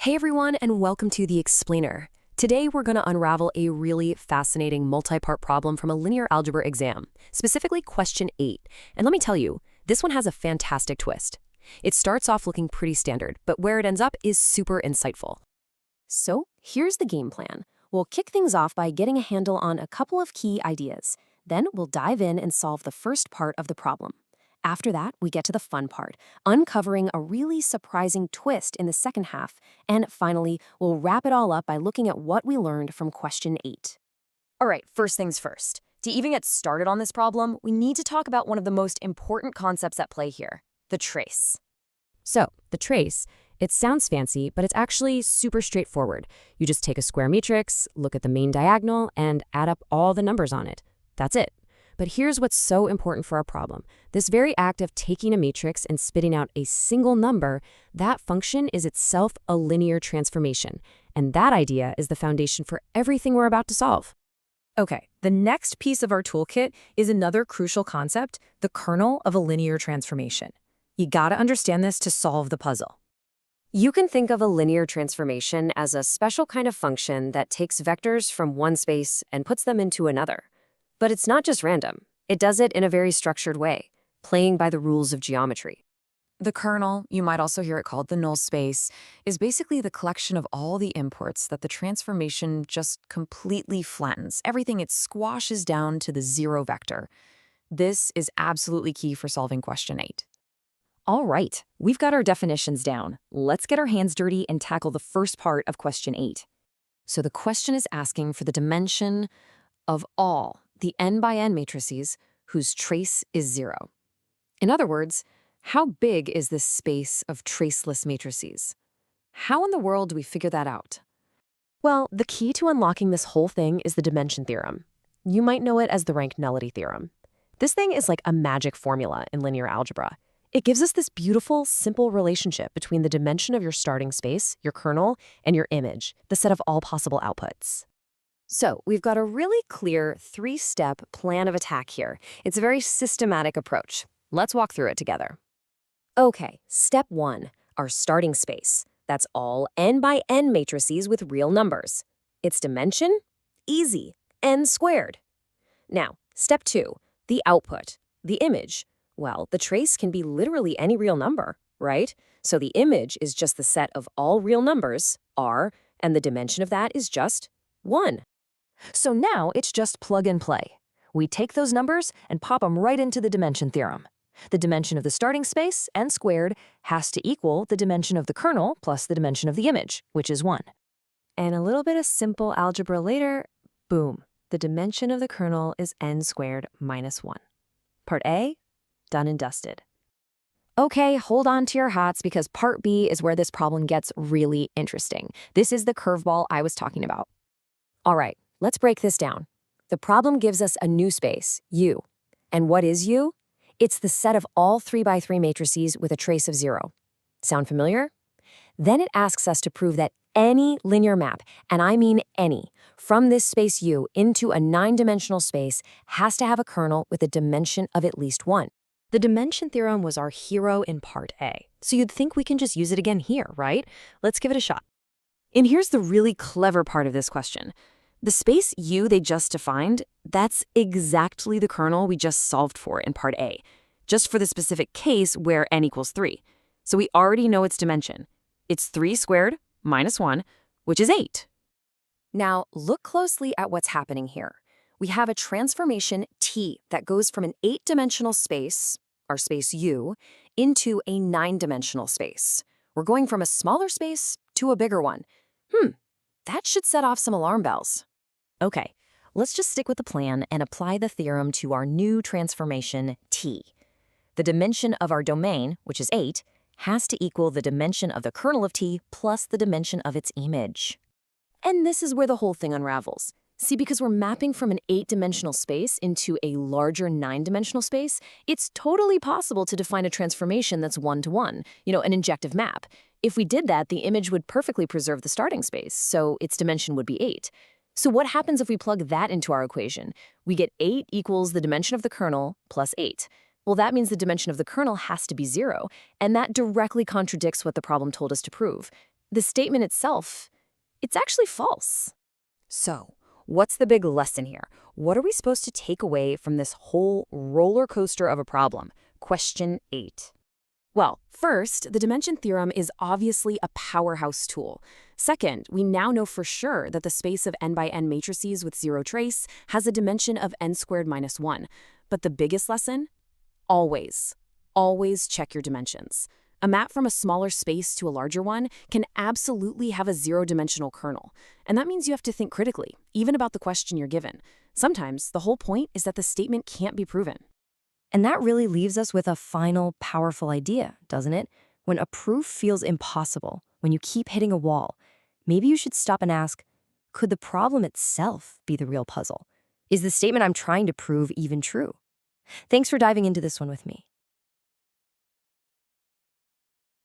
Hey everyone, and welcome to The Explainer. Today we're going to unravel a really fascinating multi-part problem from a linear algebra exam, specifically question 8. And let me tell you, this one has a fantastic twist. It starts off looking pretty standard, but where it ends up is super insightful. So here's the game plan. We'll kick things off by getting a handle on a couple of key ideas. Then we'll dive in and solve the first part of the problem. After that, we get to the fun part, uncovering a really surprising twist in the second half. And finally, we'll wrap it all up by looking at what we learned from question 8. All right, first things first. To even get started on this problem, we need to talk about one of the most important concepts at play here, the trace. So, the trace, it sounds fancy, but it's actually super straightforward. You just take a square matrix, look at the main diagonal, and add up all the numbers on it. That's it. But here's what's so important for our problem. This very act of taking a matrix and spitting out a single number, that function is itself a linear transformation. And that idea is the foundation for everything we're about to solve. Okay, the next piece of our toolkit is another crucial concept, the kernel of a linear transformation. You gotta understand this to solve the puzzle. You can think of a linear transformation as a special kind of function that takes vectors from one space and puts them into another. But it's not just random. It does it in a very structured way, playing by the rules of geometry. The kernel, you might also hear it called the null space, is basically the collection of all the imports that the transformation just completely flattens. Everything it squashes down to the zero vector. This is absolutely key for solving question 8. All right, we've got our definitions down. Let's get our hands dirty and tackle the first part of question 8. So the question is asking for the dimension of all the n by n matrices whose trace is 0. In other words, how big is this space of traceless matrices? How in the world do we figure that out? Well, the key to unlocking this whole thing is the dimension theorem. You might know it as the rank nullity theorem. This thing is like a magic formula in linear algebra. It gives us this beautiful, simple relationship between the dimension of your starting space, your kernel, and your image, the set of all possible outputs. So we've got a really clear 3-step plan of attack here. It's a very systematic approach. Let's walk through it together. Okay, step 1, our starting space. That's all n by n matrices with real numbers. Its dimension? Easy, n squared. Now, step 2, the output, the image. Well, the trace can be literally any real number, right? So the image is just the set of all real numbers, r, and the dimension of that is just 1. So now it's just plug and play. We take those numbers and pop them right into the dimension theorem. The dimension of the starting space, n squared, has to equal the dimension of the kernel plus the dimension of the image, which is 1. And a little bit of simple algebra later, boom, the dimension of the kernel is n squared minus 1. Part A, done and dusted. Okay, hold on to your hats because part B is where this problem gets really interesting. This is the curveball I was talking about. All right. Let's break this down. The problem gives us a new space, U. And what is U? It's the set of all 3 by 3 matrices with a trace of 0. Sound familiar? Then it asks us to prove that any linear map, and I mean any, from this space U into a 9-dimensional space has to have a kernel with a dimension of at least 1. The dimension theorem was our hero in part A, so you'd think we can just use it again here, right? Let's give it a shot. And here's the really clever part of this question. The space U they just defined, that's exactly the kernel we just solved for in part A, just for the specific case where n equals 3. So we already know its dimension. It's 3 squared minus 1, which is 8. Now, look closely at what's happening here. We have a transformation T that goes from an 8-dimensional space, our space U, into a 9-dimensional space. We're going from a smaller space to a bigger one. That should set off some alarm bells. Okay, let's just stick with the plan and apply the theorem to our new transformation T. The dimension of our domain, which is 8, has to equal the dimension of the kernel of T plus the dimension of its image. And this is where the whole thing unravels. See, because we're mapping from an 8-dimensional space into a larger 9-dimensional space, it's totally possible to define a transformation that's 1-to-1, an injective map. If we did that, the image would perfectly preserve the starting space, so its dimension would be 8. So what happens if we plug that into our equation? We get 8 equals the dimension of the kernel plus 8. Well, that means the dimension of the kernel has to be 0, and that directly contradicts what the problem told us to prove. the statement itself, it's actually false. So, what's the big lesson here? What are we supposed to take away from this whole roller coaster of a problem? Question 8. Well, first, the dimension theorem is obviously a powerhouse tool. Second, we now know for sure that the space of n by n matrices with zero trace has a dimension of n squared minus 1. But the biggest lesson? Always check your dimensions. A map from a smaller space to a larger one can absolutely have a zero-dimensional kernel. And that means you have to think critically, even about the question you're given. Sometimes the whole point is that the statement can't be proven. And that really leaves us with a final, powerful idea, doesn't it? When a proof feels impossible, when you keep hitting a wall, maybe you should stop and ask, could the problem itself be the real puzzle? Is the statement I'm trying to prove even true? Thanks for diving into this one with me.